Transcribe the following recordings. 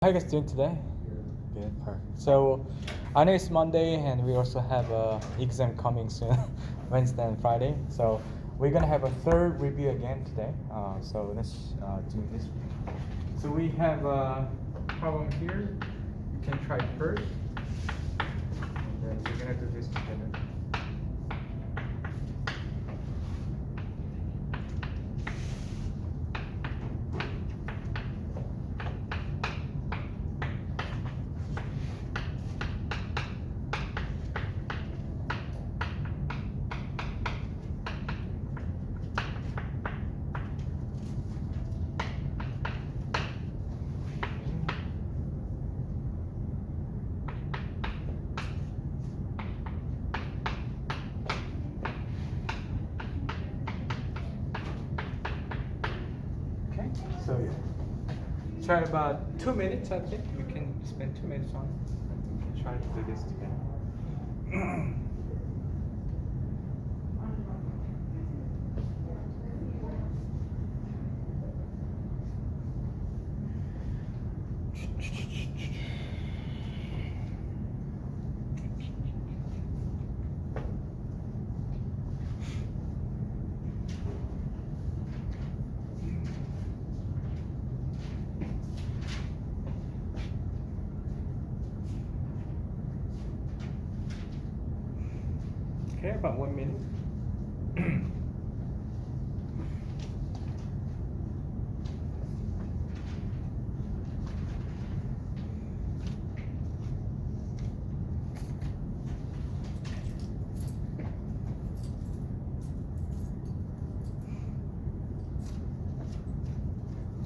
How you guys doing today? Good, perfect. So I know it's Monday and we also have a exam coming soon, Wednesday and Friday. So we're gonna have a third review again today. So let's do this. So we have a problem here. You can try first, and then we're gonna do this together. Okay, so yeah. Try about 2 minutes, I think. You can spend 2 minutes on it. We can try to do this together. Okay, about 1 minute.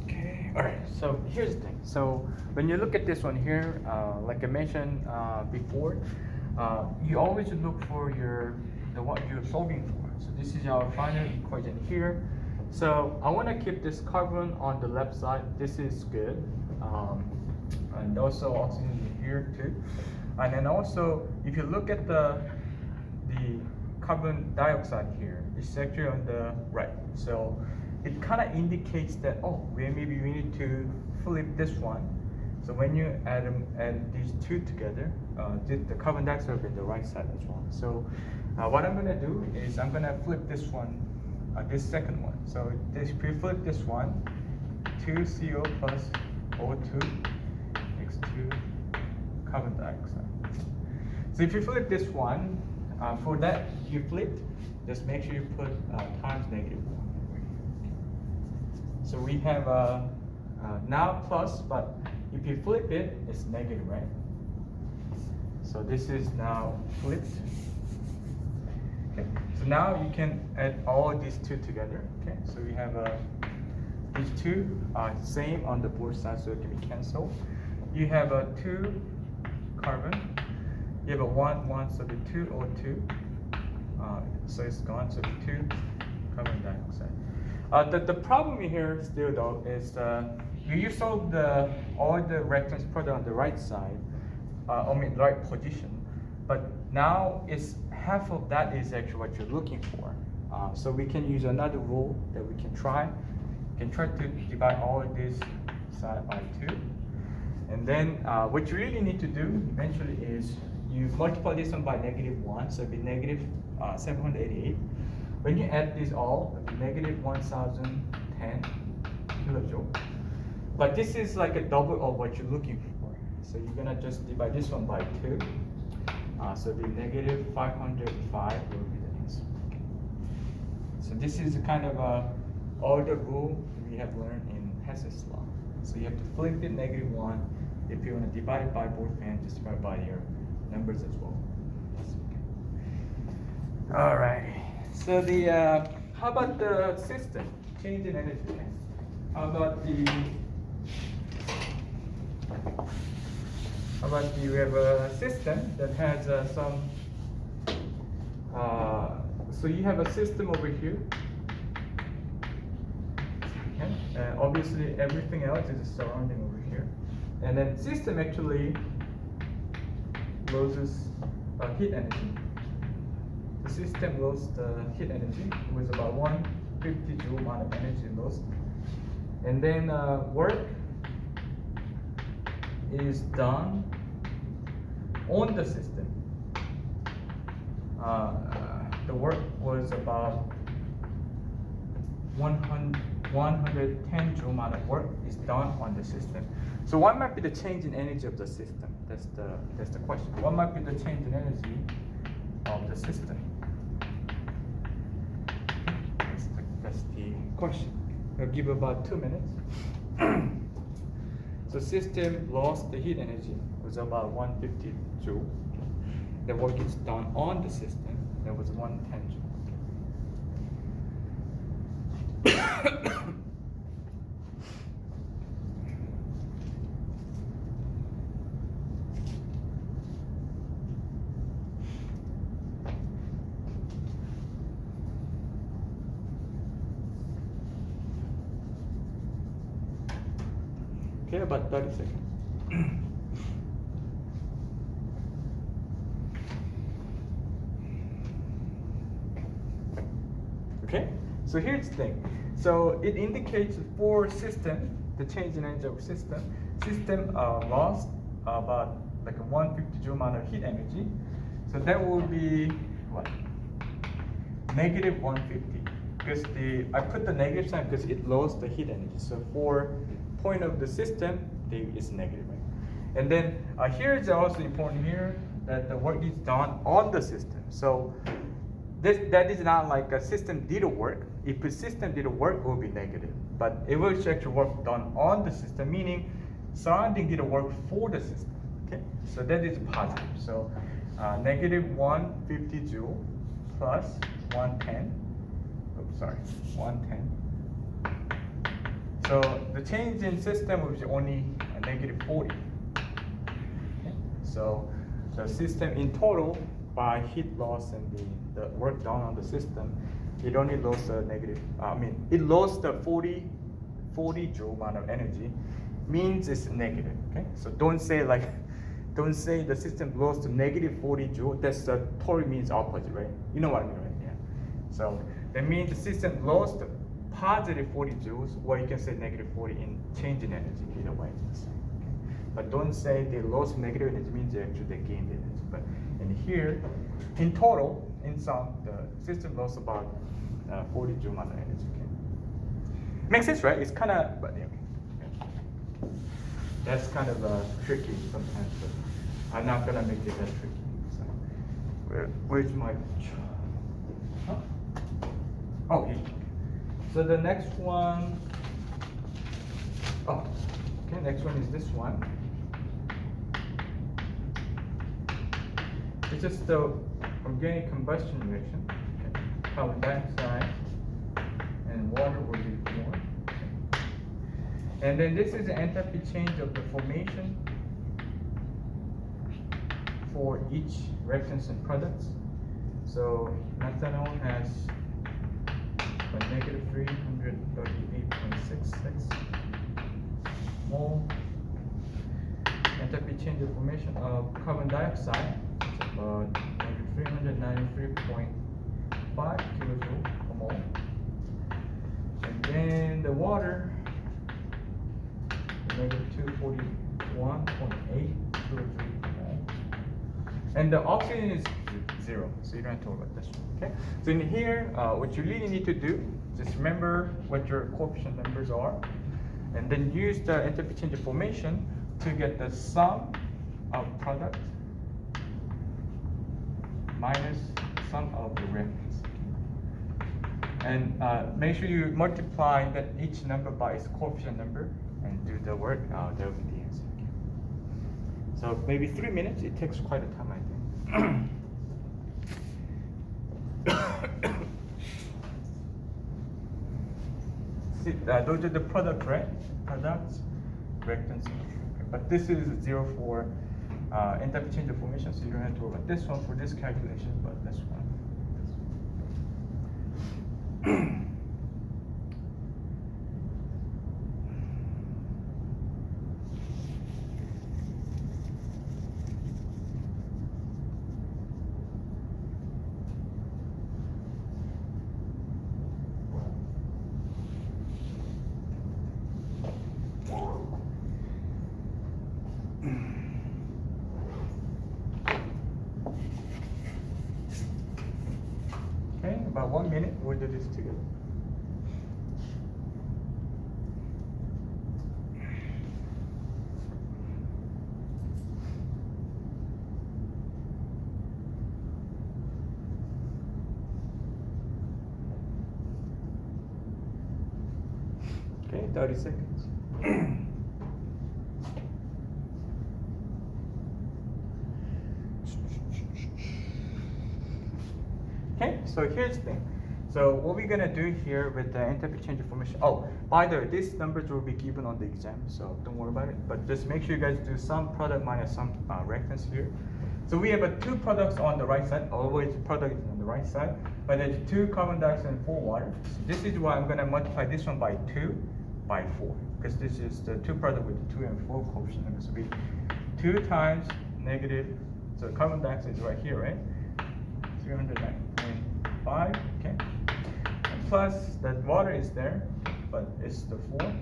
Okay, all right. So here's the thing. So when you look at this one here, like I mentioned before, you always look for what you're solving for. So this is our final equation here. So I want to keep this carbon on the left side. This is good, and also oxygen here too. And then also, if you look at the carbon dioxide here, it's actually on the right. So it kind of indicates that maybe we need to flip this one. So when you add these two together, the carbon dioxide will be on the right side as well. So what I'm gonna do is I'm gonna flip this one, this second one. So if we flip this one, 2CO plus O2 next to carbon dioxide. So if you flip this one, for that you flipped, just make sure you put times -1. So we have now plus, but if you flip it, it's negative, right? So this is now flipped. Okay. So now you can add all these two together. Okay. So we have these two are same on the both sides, so it can be cancelled. You have a 2 carbon. You have a 1, so the 2 O2. So it's gone. So 2 carbon dioxide. The problem here still though is you solve all the reactants product on the right side, right position, but now it's half of that is actually what you're looking for. So we can use another rule that we can try. We can try to divide all of this side by 2, and then what you really need to do eventually is you multiply this one by -1, so it'd be negative 788. When you add these all, it'll be negative 1010 kilojoule. But this is like a double of what you're looking for. So you're gonna just divide this one by 2. So the negative 505 will be the answer. Okay. So this is kind of all the rule we have learned in Hess's law. So you have to flip the -1. If you want to divide it by both ends, just divide by your numbers as well. Okay. All right. So how about the system? Change in energy. How about we have a system that has some, so you have a system over here. Okay? Obviously everything else is surrounding over here. And then system actually loses heat energy. The system lost heat energy. It was about 150 joule amount of energy lost. And then work is done on the system, the work was about 110 joule amount of work is done on the system. So what might be the change in energy of the system? That's the question. What might be the change in energy of the system? That's the question. I'll give about 2 minutes. So system lost the heat energy was about 150 joule. The work is done on the system, that was 110 joule. Okay, about 30 seconds. Okay, so here's the thing. So it indicates for system, the change in energy of system. System lost about like a 150 joule amount of heat energy. So that will be what? Negative 150. Because I put the negative sign because it lost the heat energy. So for point of the system, it's negative, right? And then here is also important here that the work is done on the system. So that is not like a system did a work. If the system did a work, it will be negative. But it will actually work done on the system, meaning surrounding did a work for the system. Okay, so that is positive. So negative 150 joule plus 110. Oops, sorry, 110. So the change in system will be only a negative 40. Okay? So the system in total, by heat loss and the work done on the system, it only lost a negative, it lost a 40 joule amount of energy, means it's negative, okay? So don't say the system lost to negative 40 joule, that's totally means opposite, right? You know what I mean, right? Yeah. So that means the system lost positive 40 joules, or you can say negative 40 in change in energy, either way it's the same. Okay? But don't say they lost negative energy, means they gained energy. But in here, in total, in sum, the system lost about 40 joule amount of energy. Okay? Makes sense, right? It's kind of, but yeah, okay. That's kind of tricky sometimes, but I'm not gonna make it that tricky. So, where's my? Huh? Oh, here. So the next one, next one is this one. It's just the organic combustion reaction. Okay. Carbon dioxide and water will be formed. Okay. And then this is the enthalpy change of the formation for each reactants and products. So methanol has a negative 338.66 mole. Enthalpy change of formation of carbon dioxide is about negative 393.5 kilojoule per mole. And then the water, negative 241.8 kilojoule per mole. And the oxygen is 0, so you don't have to worry about this one. Okay? So in here, what you really need to do, just remember what your coefficient numbers are, and then use the enthalpy change of formation to get the sum of product minus sum of the reactants. And make sure you multiply that each number by its coefficient number and do the work. That will be the answer. Okay. So maybe 3 minutes. It takes quite a time, I think. See, those are the product, right? Products, reactants. Okay. But this is 0 for enthalpy change of formation, so you don't have to worry about this one for this calculation, but this one. Okay, about 1 minute, we'll do this together. Okay, 30 seconds. Okay, so here's the thing. So what we're gonna do here with the enthalpy change information. Oh, by the way, these numbers will be given on the exam, so don't worry about it. But just make sure you guys do some product minus some reactants here. So we have two products on the right side. Always product is on the right side, but there's 2 carbon dioxide and 4 water. So this is why I'm gonna multiply this one by 2 by 4, because this is the 2 product with the 2 and 4 coefficient numbers. So be 2 times negative. So carbon dioxide is right here, right? 309.5. Okay. And plus that water is there, but it's the 4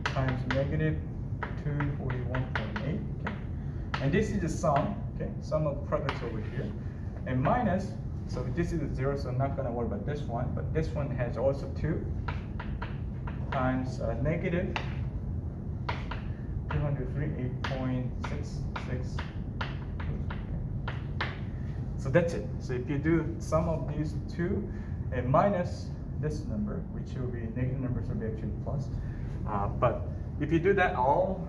times negative 241.8. Okay. And this is the sum. Okay, sum of products over here, and minus. So this is a 0, so I'm not gonna worry about this one. But this one has also 2 times negative 203.866. So that's it. So if you do sum of these 2 and minus this number, which will be negative numbers will be actually plus. But if you do that all,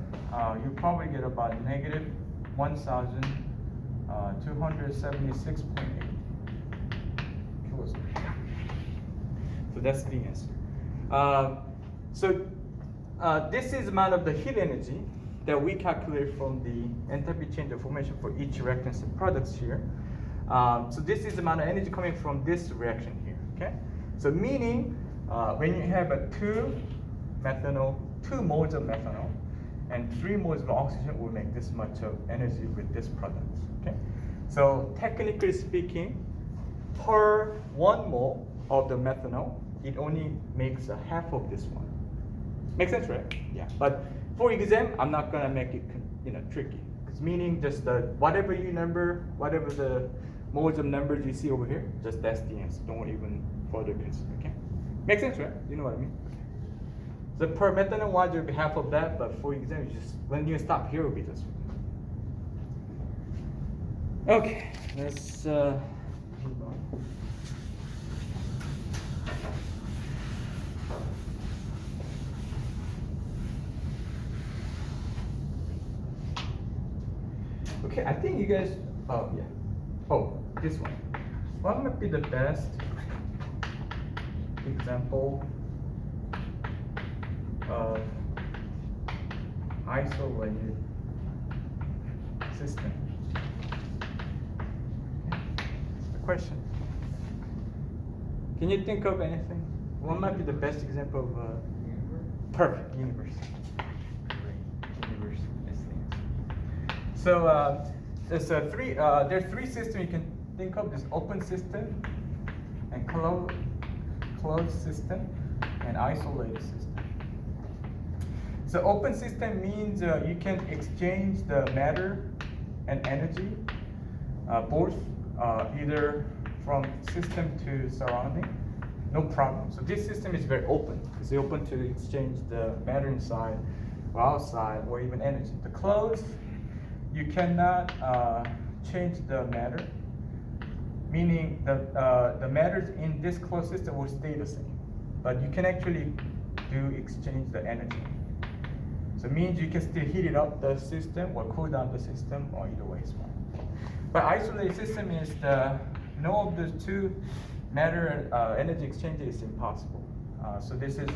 you probably get about negative 1,276.8 kilos. So that's the answer. This is amount of the heat energy that we calculate from the enthalpy change of formation for each reactants and products here. So this is the amount of energy coming from this reaction here. Okay. So meaning when you have a 2 moles of methanol and 3 moles of oxygen will make this much of energy with this product. Okay. So technically speaking, per 1 mole of the methanol, it only makes a half of this one. Makes sense, right? Yeah. But for exam, I'm not gonna make it tricky. It's meaning just the whatever the moles of numbers you see over here, just that's the answer. Don't even further consider. Okay. Makes sense, right? You know what I mean? The per methanol wise will be half of that, but for example, just when you stop here, it will be this one. Okay, let's move on. Okay, I think you guys. Oh yeah. Oh, this one. What might be the best example of isolated system? The question. Can you think of anything? What might be the best example of perfect universe? Universe. So there's 3 systems you can think of. This open system and closed system and isolated system. So open system means you can exchange the matter and energy both either from system to surrounding, no problem. So this system is very open. It's open to exchange the matter inside or outside or even energy. The closed, you cannot change the matter, meaning the matters in this closed system will stay the same, but you can actually exchange the energy. So it means you can still heat it up the system or cool down the system, or either way is fine. But isolated system is no of the 2 matter energy exchange is impossible. So this is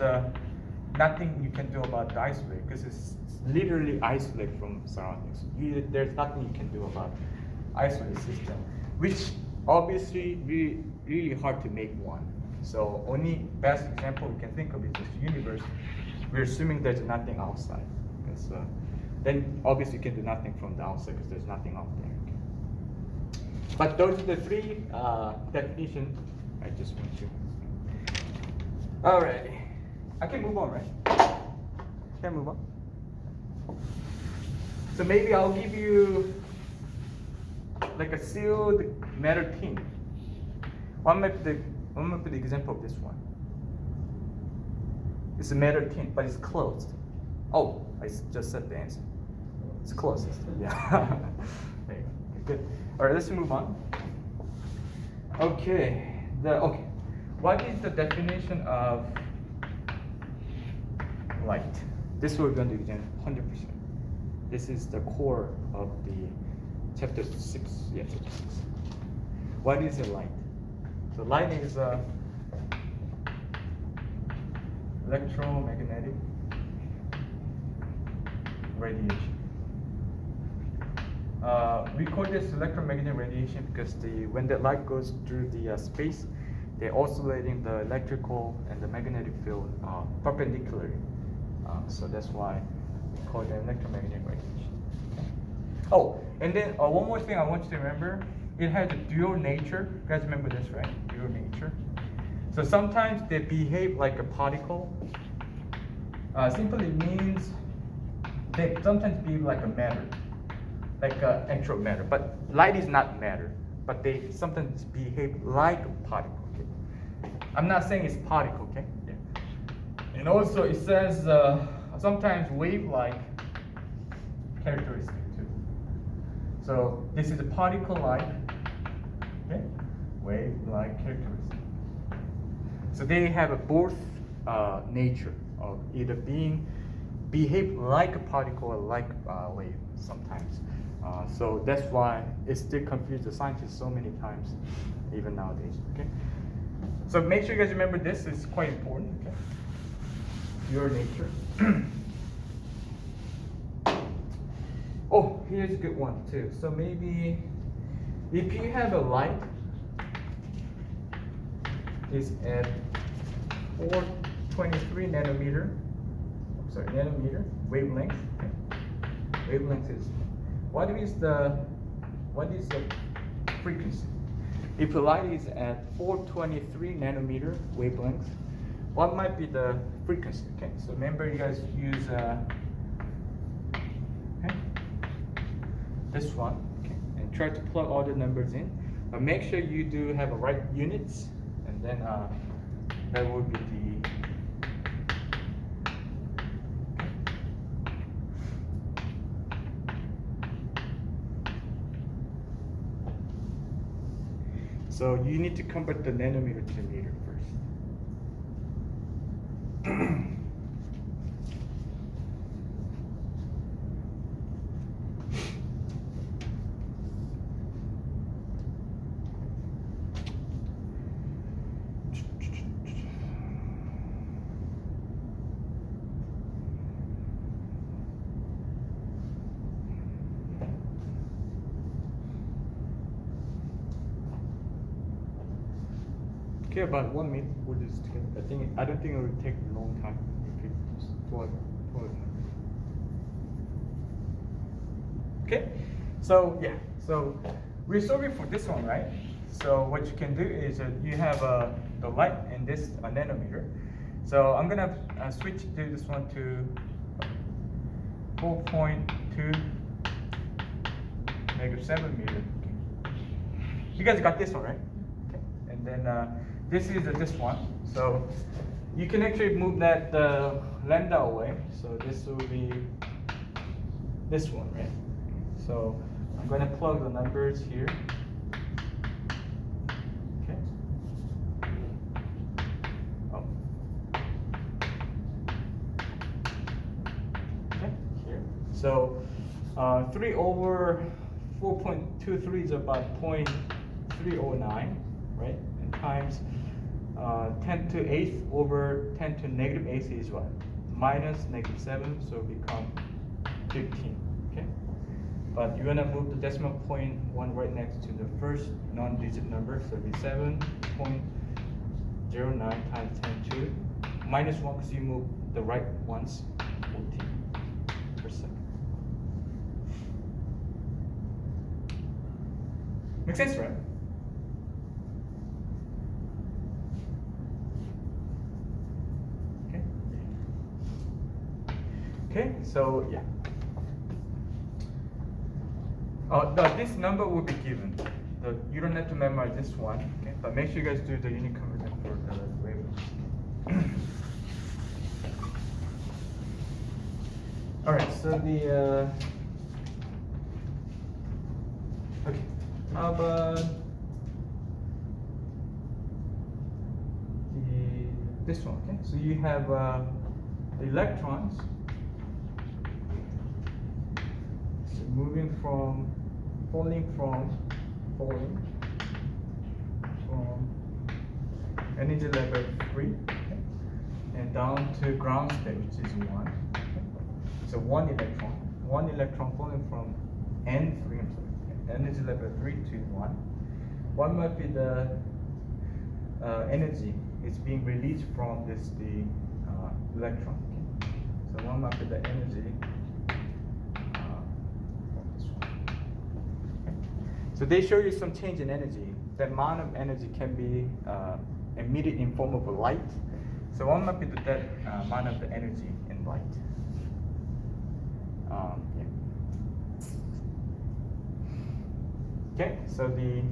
nothing you can do about the isolate, because it's literally isolate from surroundings. There's nothing you can do about isolated system, which obviously really hard to make one. So only best example we can think of is just the universe. We're assuming there's nothing outside, because then obviously you can do nothing from the outside because there's nothing out there. But those are the 3 definitions I just went to. Alrighty, I can move on, right? Can I move on? So maybe I'll give you like a sealed metal tin. One might be the example of this one. It's a metal tin, but it's closed. Oh, I just said the answer. It's closed. Yeah. There you go. Good. All right, let's move on. Okay. Okay. What is the definition of light? This we're going to do 100%. This is the core of the chapter 6. Yeah, chapter 6. What is a light? So light is electromagnetic radiation. We call this electromagnetic radiation because when the light goes through the space, they're oscillating the electrical and the magnetic field perpendicularly. So that's why we call it electromagnetic radiation. Okay. Oh, and then one more thing I want you to remember. It has a dual nature. You guys remember this, right? Dual nature. So sometimes they behave like a particle. Simply means they sometimes behave like a matter, like actual matter. But light is not matter, but they sometimes behave like a particle. Okay? I'm not saying it's particle, okay? Yeah. And also it says sometimes wave-like characteristic too. So this is a particle-like, okay? Wave-like characteristic. So they have a both nature of either behave like a particle or like a wave sometimes. So that's why it still confuses the scientists so many times, even nowadays. Okay. So make sure you guys remember this is quite important. Okay. Your nature. Oh, here's a good one too. So maybe if you have a light is at 423 nanometer. Sorry, nanometer wavelength. Okay. Wavelength is what is the frequency? If the light is at 423 nanometer wavelength, what might be the frequency? Okay, so remember you guys use okay, this one, okay, and try to plug all the numbers in. But make sure you do have the right units, and then that will be the So you need to convert the nanometer to meter first. Okay, about 1 minute we'll do this together. I don't think it will take a long time if you just plug Okay, so yeah, so we're solving for this one, right? So what you can do is you have the light in this nanometer. So I'm gonna switch to this one to 4.2 -7 meter. Okay. You guys got this one, right? Okay, and then this is this one. So you can actually move that lambda away. So this will be this one, right? So I'm going to plug the numbers here. Okay. Oh. Okay, here. So 3 over 4.23 is about 0.309, right? And times 10 to 8th over 10 to -8th is what? Minus -7, so become 15. Okay. But you're gonna move the decimal point one right next to the first non-digit number, so it'll be 7.09 times 10 to -1 because you move the right ones 14%. Make sense, right? Okay, so yeah. Oh, no, this number will be given. You don't have to memorize this one, okay? But make sure you guys do the unit conversion for the wavelength. All right, so the okay, how about this one? Okay, so you have the electrons. So moving from falling from energy level 3, okay, and down to ground state, which is 1. Okay. So one electron falling from N3, energy level 3 to 1. One might be the energy is being released from the electron. Okay. So one might be the energy from this one. Okay. So they show you some change in energy. The amount of energy can be emitted in form of light. So one might be that amount of the energy in light. Yeah. Okay, so the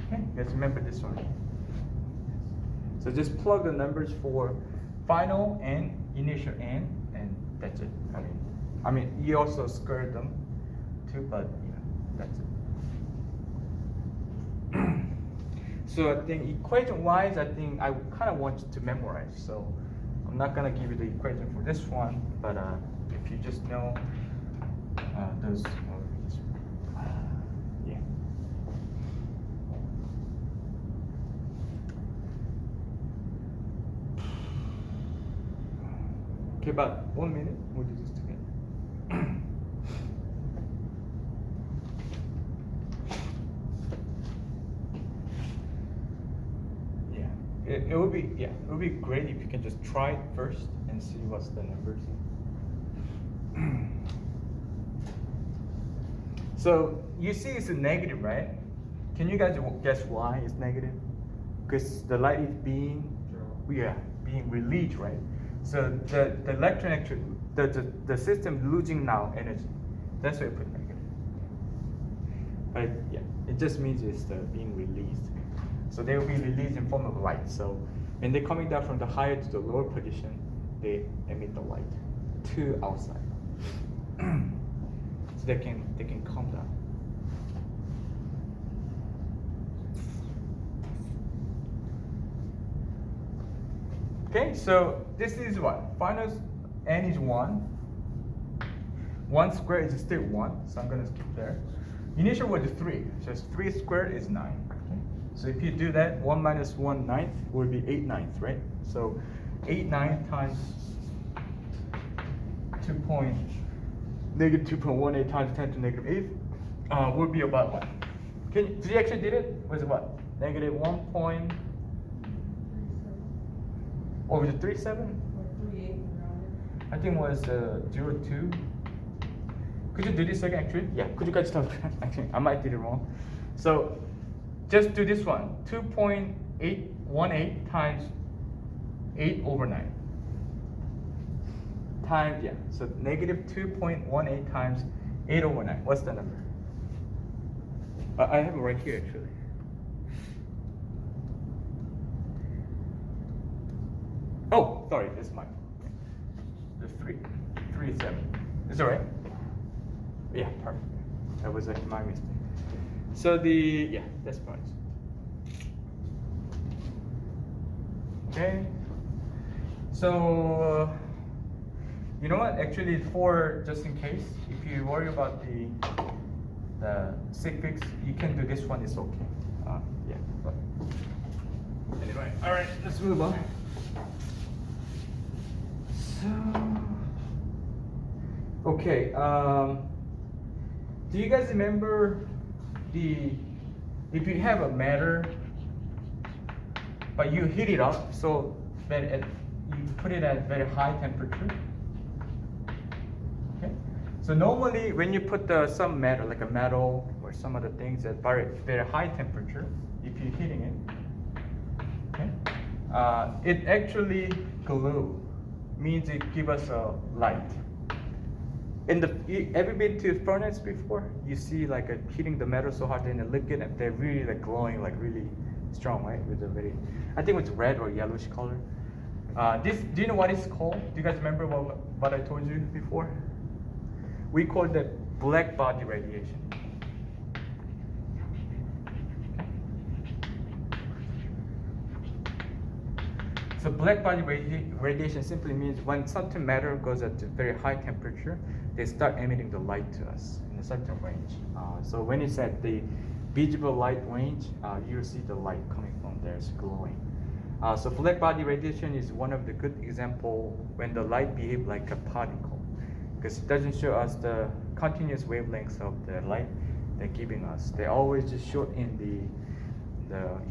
okay, guys remember this one. So just plug the numbers for final and initial n, and that's it. I mean, you also square them too, but that's it. So I think equation-wise, I think I kind of want you to memorize. So I'm not gonna give you the equation for this one, but if you just know those, yeah. Okay, about 1 minute, we'll do this together. It would be great if you can just try it first and see what's the numbers. So you see it's a negative, right? Can you guys guess why it's negative? Because the light is being released, right? So the electron actually the system losing now energy. That's why I put negative. But yeah, it just means it's being released. So they will be released in form of light. So when they're coming down from the higher to the lower position, they emit the light to outside. So they can come down. Okay, so this is what? Final n is 1. 1 squared is still 1, so I'm gonna skip there. Initial was 3, so 3 squared is 9. So if you do that, 1 minus 1/9 will be 8/9, right? So 8/9 times negative 2.18 times 10 to negative 8 would be about what? Did you actually did it? Was it what? Negative 1 point, or was it 3.7? I think it was 0.2. Could you do this again actually? Yeah, could you guys tell me? Actually, I might did it wrong. So just do this one, 2.818 times 8/9. Times, yeah, so negative 2.18 times 8/9. What's the number? I have it right here actually. Oh, sorry, that's mine. The 3.7. Is that right? Yeah, perfect. That was my mistake. So that's right. Okay. So you know what? Actually, for just in case, if you worry about the sig fix, you can do this one. It's okay. Yeah. But anyway, all right. Let's move on. So okay. Do you guys remember if you have a matter, but you heat it up so that you put it at very high temperature? Okay. So normally when you put some metal, like a metal or or some other things at very, very high temperature, if you're heating it, okay, it actually glow, means it give us a light. Ever been to a furnace before? You see like heating the metal so hard and the liquid, and they're really like glowing, like really strong, right? With a very, I think it's red or yellowish color. Do you know what it's called? Do you guys remember what I told you before? We call that black body radiation. So black body radiation simply means when certain matter goes at a very high temperature, they start emitting the light to us in a certain range. So when it's at the visible light range, you'll see the light coming from there, it's glowing. So black body radiation is one of the good example when the light behaves like a particle, because it doesn't show us the continuous wavelengths of the light they're giving us. They always just show in the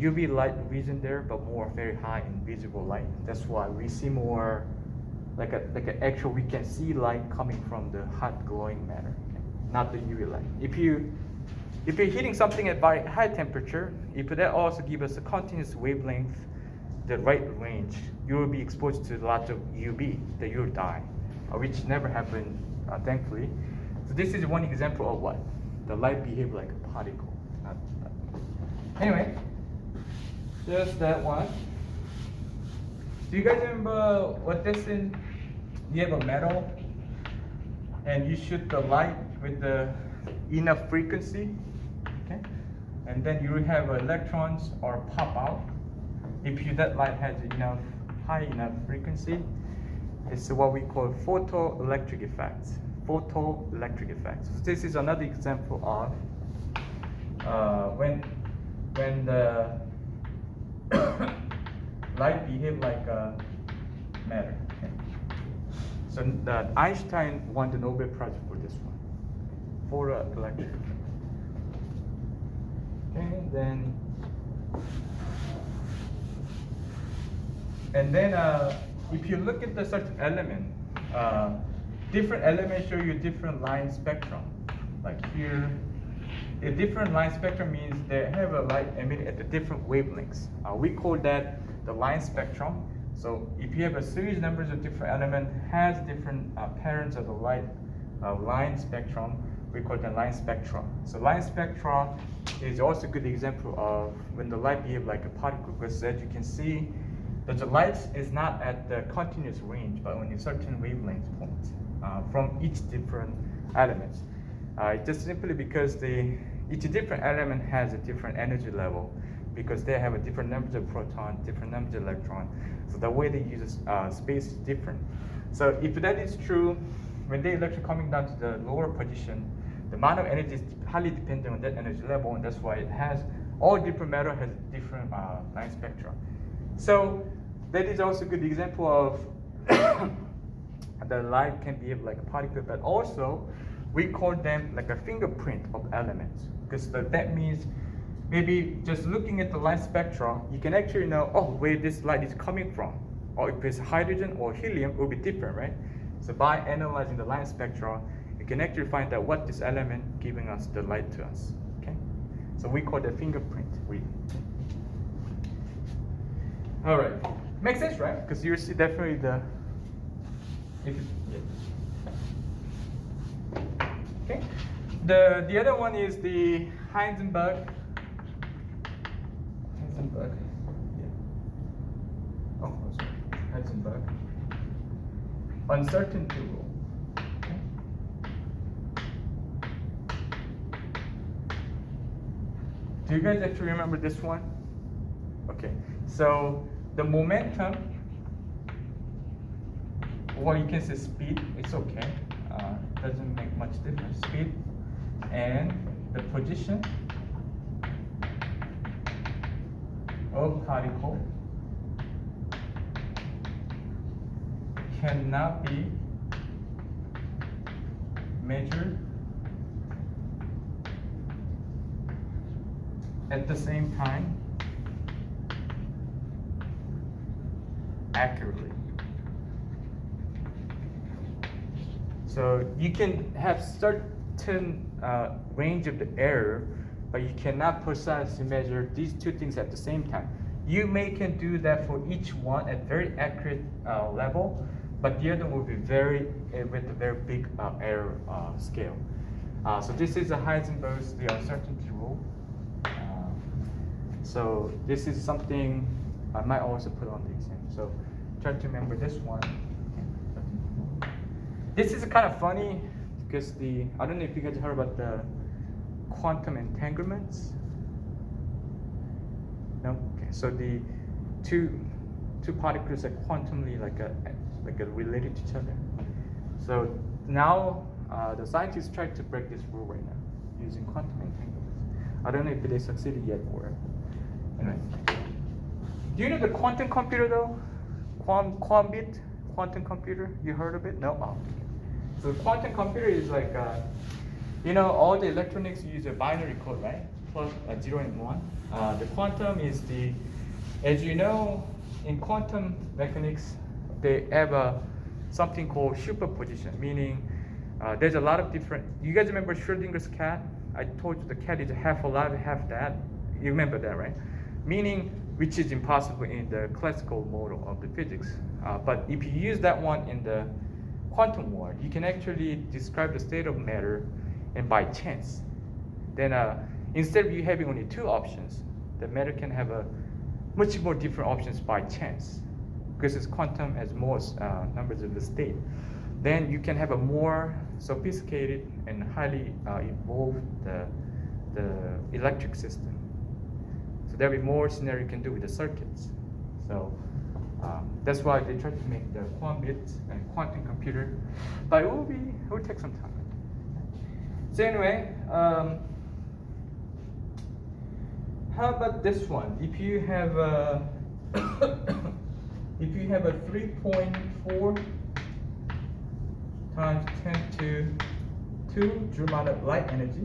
UV light region there, but more very high in visible light. That's why we see more like an actual, we can see light coming from the hot glowing matter, okay? Not the UV light. If you're heating something at very high temperature, if that also gives us a continuous wavelength, the right range, you will be exposed to lots of UV, that you'll die, which never happened, thankfully. So this is one example of what? The light behave like a particle. Anyway, just that one. Do you guys remember what this is? You have a metal, and you shoot the light with the enough frequency, okay? And then you have electrons or pop out. If that light has high enough frequency, it's what we call photoelectric effects. Photoelectric effects. So this is another example of when the light behave like a matter. Okay? So Einstein won the Nobel Prize for this one, photoelectric effect. Okay, and then if you look at the certain element, different elements show you different line spectrum. Like here, a different line spectrum means they have a light emitted at the different wavelengths. We call that the line spectrum. So if you have a series numbers of different elements has different patterns of the light line spectrum, we call that line spectrum. So line spectrum is also a good example of when the light behaves like a particle, because as you can see, that the light is not at the continuous range, but only certain wavelength points from each different elements. Just simply because each different element has a different energy level, because they have a different number of protons, different number of electrons. So the way they use space is different. So if that is true, when the electron coming down to the lower position, the amount of energy is highly dependent on that energy level, and that's why it has all different matter has different line spectrum. So that is also a good example of the light can behave like a particle, but also we call them like a fingerprint of elements, because that means maybe just looking at the light spectrum, you can actually know, oh, where this light is coming from, or if it's hydrogen or helium, it will be different, right? So by analyzing the light spectrum, you can actually find out what this element giving us the light to us. Okay, so we call that fingerprint. All right, makes sense, right? Because you see definitely okay. The other one is the Heisenberg. Yeah. Oh, sorry. Heisenberg uncertainty rule. Okay. Do you guys actually remember this one? Okay, so the momentum, or you can say speed, it's okay. Doesn't make much difference. Speed and the position of particle cannot be measured at the same time accurately. So you can have constant range of the error, but you cannot precisely measure these two things at the same time. You can do that for each one at very accurate level, but the other will be with a very big error scale. So this is a Heisenberg's the uncertainty rule. So this is something I might also put on the exam. So try to remember this one. This is kind of funny because I don't know if you guys heard about the quantum entanglements. No? Okay. So the two particles are quantumly like a related to each other. So now the scientists try to break this rule right now using quantum entanglements. I don't know if they succeeded yet or anyway. Do you know the quantum computer though? Quambit quantum computer. You heard of it? No. Oh. So the quantum computer is like all the electronics use a binary code, right? Plus 0 and 1. The quantum is as you know, in quantum mechanics, they have something called superposition, meaning there's a lot of different. You guys remember Schrodinger's cat? I told you the cat is half alive, half dead. You remember that, right? Meaning, which is impossible in the classical model of the physics. But if you use that one in the quantum world, you can actually describe the state of matter, and by chance, then instead of you having only two options, the matter can have much more different options by chance, because it's quantum has more numbers of the state. Then you can have a more sophisticated and highly evolved the electric system. So there'll be more scenario you can do with the circuits. So that's why they try to make the Quambit and quantum computer, but it will take some time. So anyway, how about this one? If you have a 3.4 times 10 to 2 joule amount of light energy,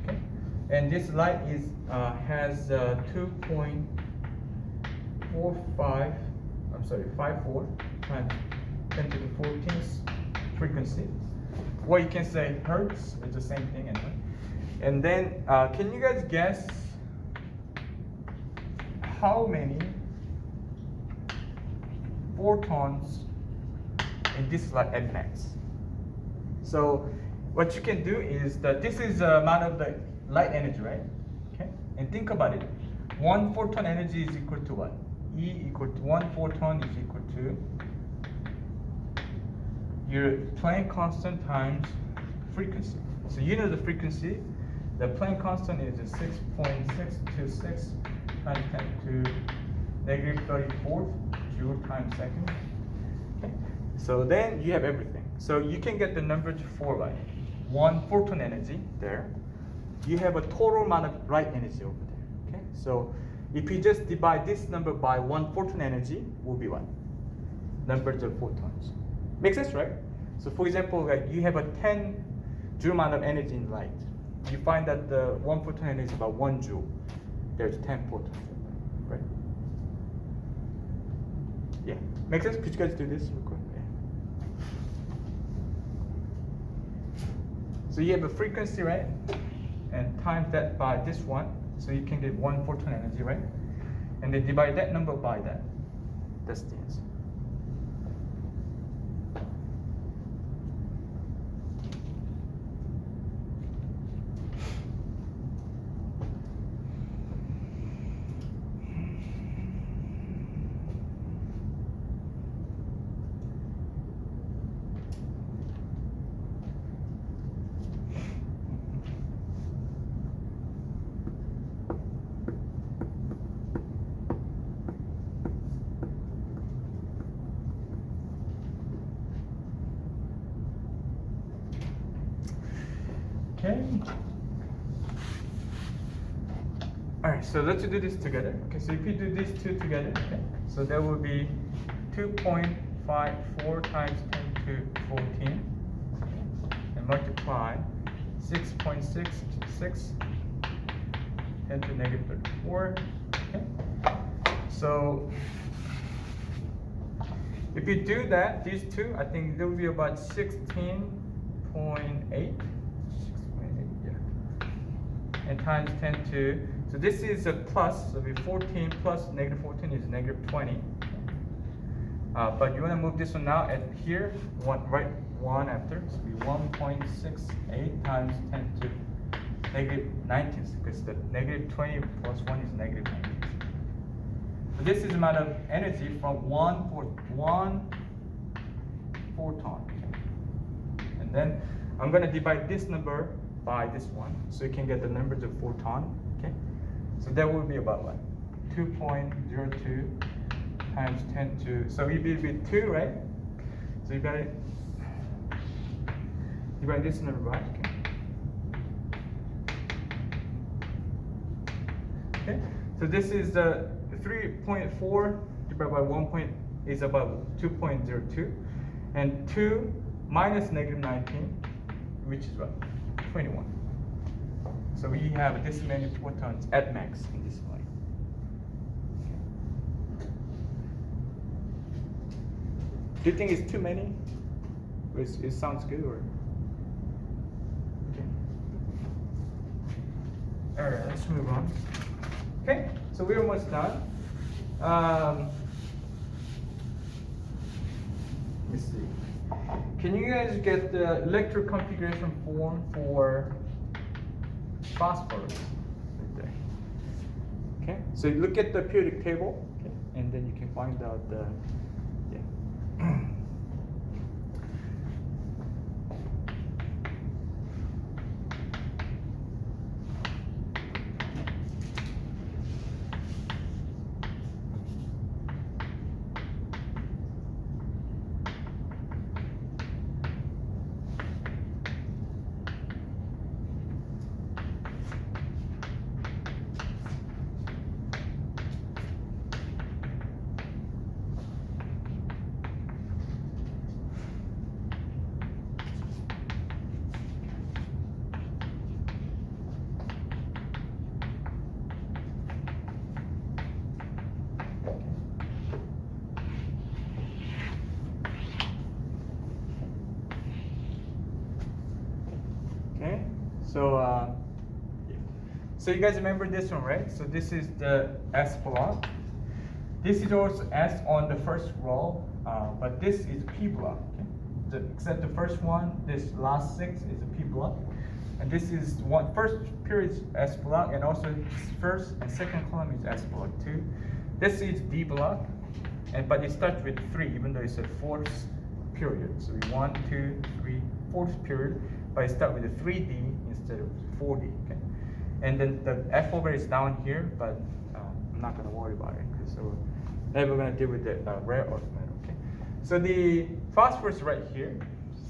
okay, and this light has 54 times 10 to the 14th frequency. Well, you can say hertz, it's the same thing anyway. And then, can you guys guess how many photons in this light at max? So, what you can do is that this is the amount of the light energy, right? Okay, and think about it. One photon energy is equal to what? E equal to 1 photon is equal to your Planck constant times frequency. So you know the frequency. The Planck constant is 6.626 times 10 to negative 34 joule times second. Okay. So then you have everything. So you can get the number for like 1 photon energy there. You have a total amount of light energy over there. Okay. So if you just divide this number by 1 photon energy, will be what? Numbers of photons. Makes sense, right? So for example, like you have a 10 joule amount of energy in light. You find that the 1 photon energy is about 1 joule. There's 10 photons, right? Yeah, makes sense? Could you guys do this real quick? Yeah. So you have a frequency, right? And times that by this one, so you can get 1 photon energy, right? And then divide that number by that. That's the answer. Okay. All right, so let's do this together. Okay, so if you do these two together, okay, so that will be 2.54 times 10 to 14, okay, and multiply 6.626 10 to negative 34. Okay. So if you do that, these two, I think there will be about 16 6.8, yeah. And times 10 to, so this is a plus, so it'll be 14 plus negative 14 is negative 20. But you want to move this one now, and here, write 1 after, so it'll be 1.68 times 10 to negative 19, because the negative 20 plus 1 is negative 19. So this is the amount of energy from one photon. Okay? And then I'm going to divide this number by this one, so you can get the numbers of photon. Okay? So that will be about what? 2.02 times 10 to, so it will be 2, right? So you divide this number by, okay? So this is the 3.4 divided by 1 is about 2.02, and 2 minus negative 19, which is what? 21. So we have this many photons at max in this way. Do you think it's too many? Or it sounds good, or? Okay. All right, let's move on. Okay, so we're almost done. Let me see. Can you guys get the electric configuration form for phosphorus? Right there. Okay, so you look at the periodic table, okay, and then you can find out the, yeah. So you guys remember this one, right? So this is the S block. This is also S on the first row, but this is P block. Okay? Except the first one, this last 6 is a P block, and this is first period is S block, and also first and second column is S block too. This is D block, but it starts with 3, even though it's a fourth period. So 1, 2, 3, fourth period, but it starts with a 3D instead of 4D. Okay? And then the F over is down here, but I'm not going to worry about it, because we're never going to deal with the rare earth metal. Okay? So the phosphorus right here.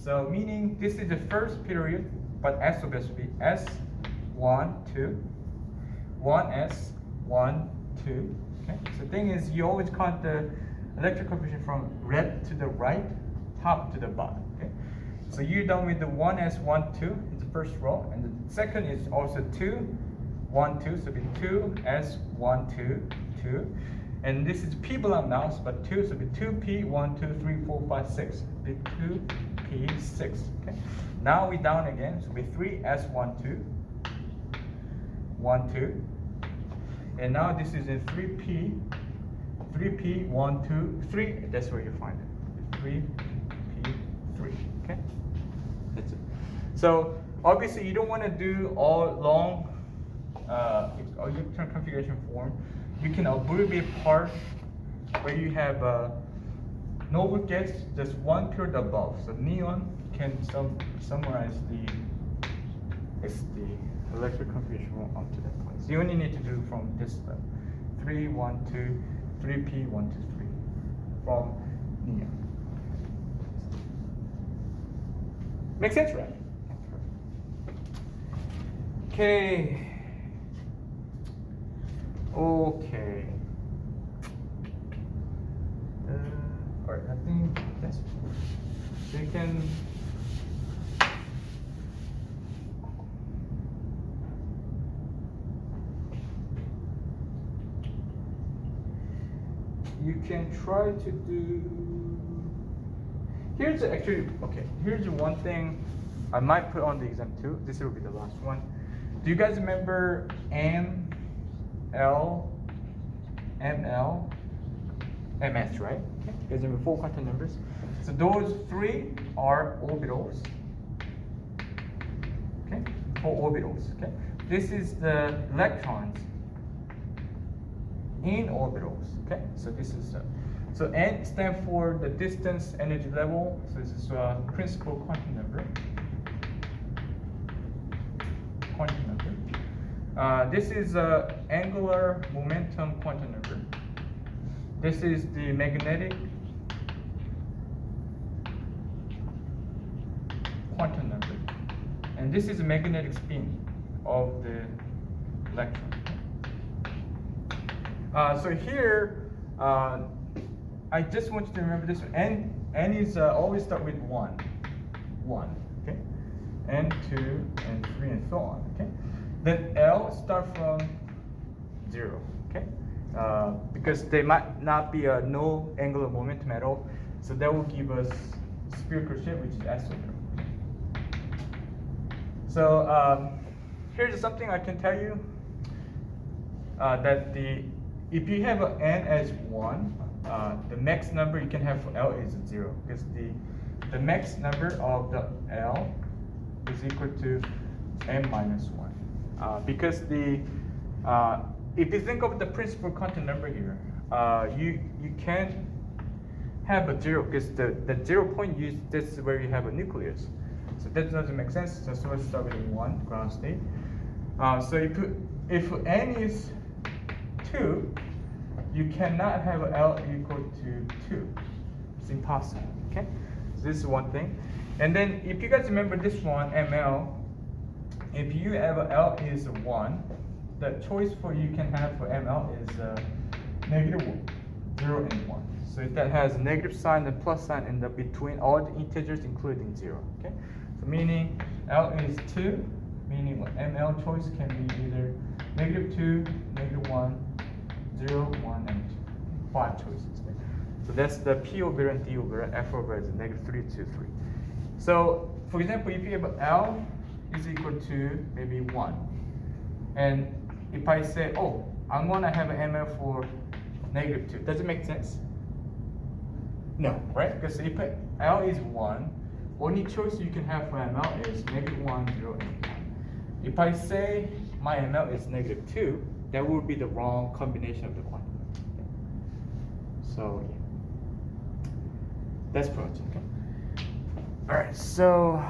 So meaning this is the first period, but S will be S1, 2, 1S, 1, 2. Okay? So the thing is, you always count the electric coefficient from left to the right, top to the bottom. Okay? So you're done with the 1S, 1, 2 in the first row, and the second is also 2, 1, 2, so it'll be 2S, 1, 2, 2. And this is P block now, but 2, so it'll be 2P, 1, 2, 3, 4, 5, 6. It'll be 2P, 6. Okay. Now we down again, so it'll be 3S, 1, 2, 1, 2. And now this is in 3P, 1, 2, 3. That's where you find it. 3P, 3. Okay. That's it. So obviously you don't want to do all long electron configuration form. You can abbreviate part where you have noble gets just one period above. So neon can summarize the electric configuration form up to that point. So you only need to do from this step. 3, 1, 2, 3P, 1, 2, 3 from neon. Makes sense, right? Okay. Okay. All right, I think that's so you can. You can try to do. Here's actually okay. Here's one thing I might put on the exam too. This will be the last one. Do you guys remember M, L, ML, MS, right? Okay. You guys remember 4 quantum numbers? So those 3 are orbitals. Okay, 4 orbitals. Okay, this is the electrons in orbitals. Okay, so this is so N stands for the distance energy level. So this is a principal quantum number. This is a angular momentum quantum number. This is the magnetic quantum number, and this is the magnetic spin of the electron. So here, I just want you to remember this one. N is always start with 1, okay? N, 2, and 3, and so on, okay? Then L start from 0, okay? Because there might not be a no angular momentum at all, so that will give us spherical shape, which is S orbital. So here's something I can tell you, that if you have an N as 1, the max number you can have for L is 0, because the max number of the L is equal to M minus 1. Because if you think of the principal quantum number here, you can't have a 0, because the 0 point this is where you have a nucleus. So that doesn't make sense. So let's start with 1, ground state. So if N is 2, you cannot have L equal to 2. It's impossible. Okay? So this is one thing. And then if you guys remember this one, ML, if you have L is 1, the choice for you can have for ML is negative 0 and 1. So if that has a negative sign and plus sign in the between all the integers including 0. Okay? So meaning L is 2, meaning ML choice can be either negative 2, negative 1, 0, 1, and 2. 5 choices. Okay? So that's the P orbital and D orbital. F orbital is negative 3, 2, 3. So for example, if you have L is equal to maybe 1, and if I say, oh, I'm gonna have an ML for negative 2, does it make sense? No, right? Because if L is 1, only choice you can have for ML is negative 1, 0, and 1. If I say my ML is negative 2, that would be the wrong combination of the quantum. So yeah, that's pretty much okay. All right, so